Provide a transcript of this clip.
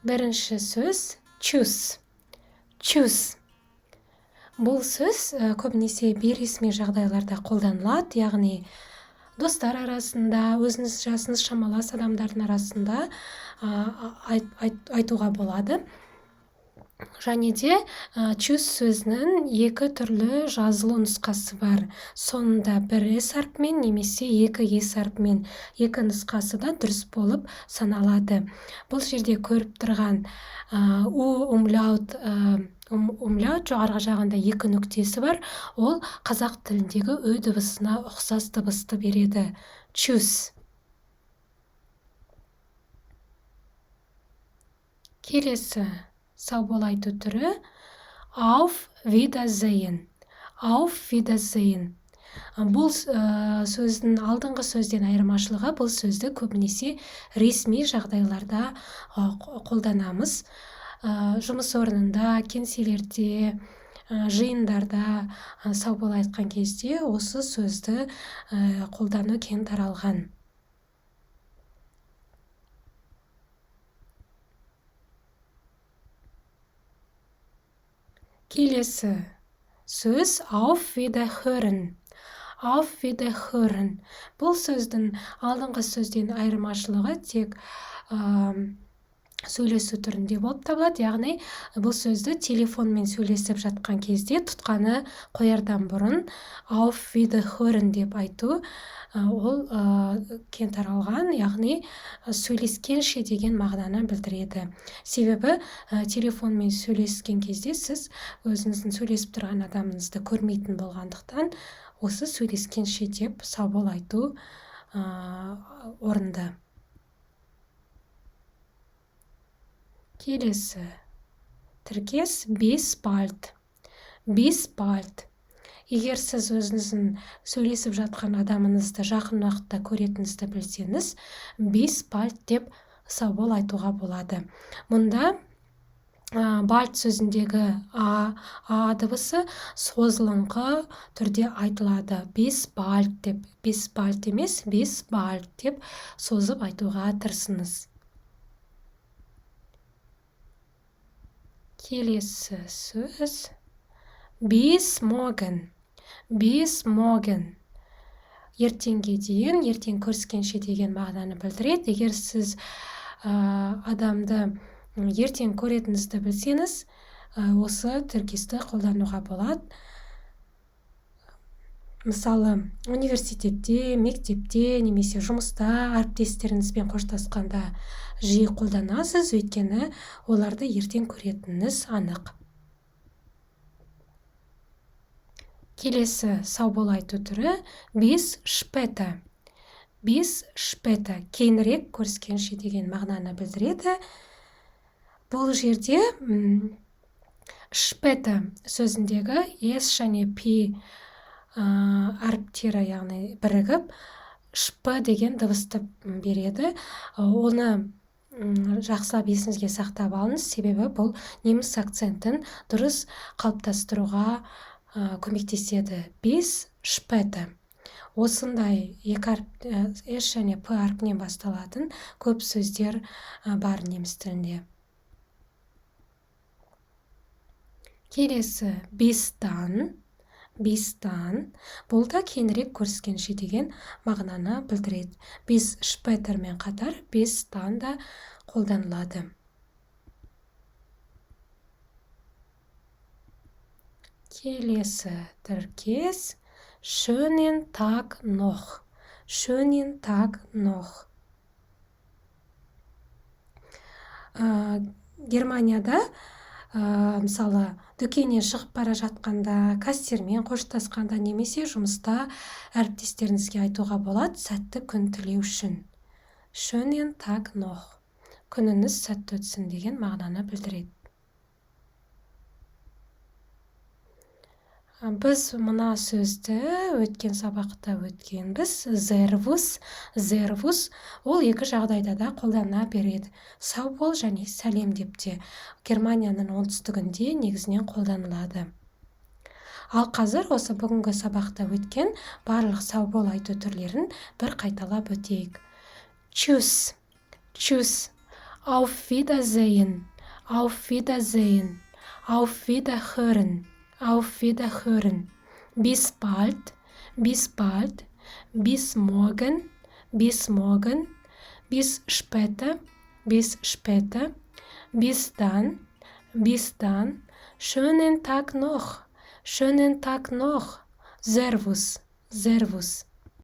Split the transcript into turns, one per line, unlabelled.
Бірінші сөз choose. Choose. Бұл сөз көбінесе бейресми жағдайларда қолданылады, яғни достар арасында, өзіңіз жасыңыз шамалас адамдардың арасында айтуға болады. Және де choose сөзінің екі түрлі жазылу нұсқасы бар. Соңында бір с әрпімен немесе екі с әрпімен, екі нұсқасы да дұрыс болып саналады. Бұл жерде көріп тұрған умляут жоғарғы жағында екі нүктесі бар. Ол қазақ тіліндегі ө дыбысына ұқсас дыбысты береді. Choose. Келесі сау бол айту түрі auf Wiedersehen. Auf Wiedersehen. Бұл сөздің алдыңғы сөзден айырмашылығы, бұл сөзді көбінесе ресми жағдайларда қолданамыз. Жұмыс орнында, кеңселерде, жиындарда сау бол айтқан кезде осы сөзді қолдану кең таралған. Келесі сөз auf Wiederhören. Auf Wiederhören. Бұл сөздің алдыңғы сөзден айырмашылығы тек сөйлесу түрінде болып табылады, яғни бұл сөзді телефонмен сөйлесіп жатқан кезде тұтқаны қоярдан бұрын auf Wiederhören деп айту, ол кең таралған, яғни сөйлескенше деген мағынаны білдіреді. Себебі телефонмен сөйлескен кезде сіз өзіңіздің сөйлесіп тұрған адамыңызды көрмейтін болғандықтан, осы сөйлескенше деп сау бол айту орынды. Келесі тіркес bis bald. Bis bald. Егер сіз өзіңіздің сөйлесіп жатқан адамыңызды жақын уақытта көретінізді білсеңіз, bis bald деп сау бол айтуға болады. Мұнда bald сөзіндегі а дыбысы созылыңқы түрде айтылады. Bis bald деп, bis bald емес, bis bald деп созып айтуға тырысыңыз. Келесі сөз bis morgen. Bis morgen. Ертеңге дейін, ертең көріскенше деген мағынаны білдіреді. Егер сіз адамды ертең көретінізді білсеңіз, осы тіркесті қолдануға болады. Мысалы, университетте, мектепте, немесе жұмыста әріптестеріңізбен қоштасқанда жиі қолданасыз, өйткені оларды ертең көретініңіз анық. Келесі сау бол айту түрі bis später. Bis später. Кейінірек көріскенше деген мағынаны білдіреді. Бұл жерде später сөзіндегі с және p әріптері, яғни бірігіп, шп деген дыбысты береді. Оны жақсылап есіңізге сақтап алыңыз, себебі бұл неміс акцентін дұрыс қалыптастыруға көмектеседі. Bis später. Осындай с және п әрпінен басталатын көп сөздер бар неміс тілінде. Келесі bis dann. Bis dann. Бұл да кейінірек көріскенше деген мағынаны білдіреді. Bis später мен қатар bis dann да қолданылады. Келесі тіркес schönen Tag noch. Schönen Tag noch. Германияда мысалы дүкеннен шығып бара жатқанда, кассирмен қоштасқанда немесе жұмыста әріптестеріңізге айтуға болады сәтті күн тілеу үшін. Schönen Tag noch. Күніңіз сәтті өтсін деген мағынаны білдіреді. Біз мына сөзді өткен сабақта өткенбіз. Servus. Ол екі жағдайда да қолдана береді. Сау бол және сәлем деп те Германияның оңтүстігінде негізінен қолданылады. Ал қазір осы бүгінгі сабақта өткен барлық сау бол айту түрлерін бір қайталап өтейік. Choose. Auf Wiedersehen, auf Wiedersehen, auf Wiederhören, auf Wiederhören. Bis bald, bis bald, bis morgen, bis morgen, bis später, bis später, bis dann, bis dann. Schönen Tag noch, schönen Tag noch. Servus, servus.